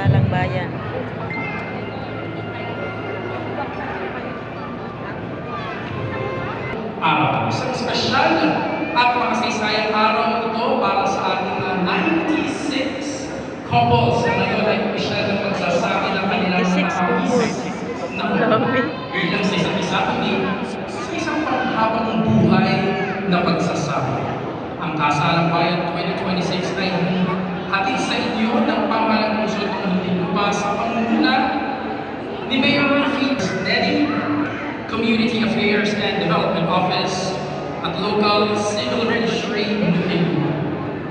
Kasalang Bayan. Isang espesyal at makasaysayang araw ito para sa ating 96 couples na ngayon ay opisyal na magsasabi ng kanilang 96 couples. bilang sa isa't isa, kundi sa isang panghabang buhay na pagsasama. Ang Kasalang Bayan 2026 ay hatid sa inyo ng pamahalang lungsod ng Muntinlupa sa pangunguna ni Mayor Rafi Steady, Community Affairs and Development Office at Local Civil Registry Muntinlupa.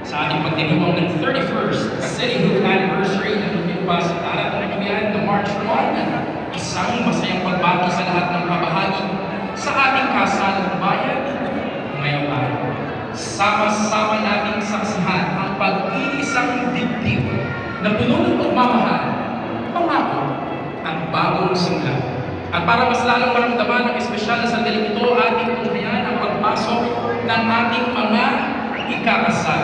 Sa ating pagdiriwang ng 31st Cityhood Anniversary ng Muntinlupa sa darating na March 1, isang masayang pagbati sa lahat ng kabahagi sa ating Kasalang Bayan ngayong araw. Sama-sama nating saksihan ang pag-iisang dibdib na puno ng pagmamahal, pangako at bagong simula. At para mas lalong maramdaman ang espesyal na sandaling ito, ating tunghayan ang pagpasok ng ating mga ikakasal.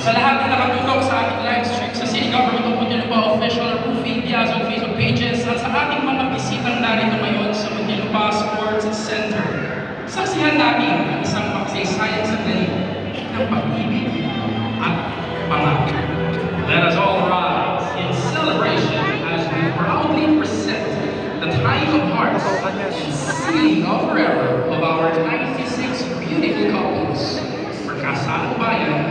Sa lahat ng nakatutok sa ating live stream sa City Government of Muntinlupa Official Roofing Diazon Facebook pages at sa ating mga bisitang narito ngayon sa Muntinlupa Sports Center, saksihan natin ang isang makasaysayang sandali ng pag-ibig at pangako. Let us all rise in celebration as we proudly present the time of hearts and sealing of forever of our 96 beautiful couples for Kasalang Bayan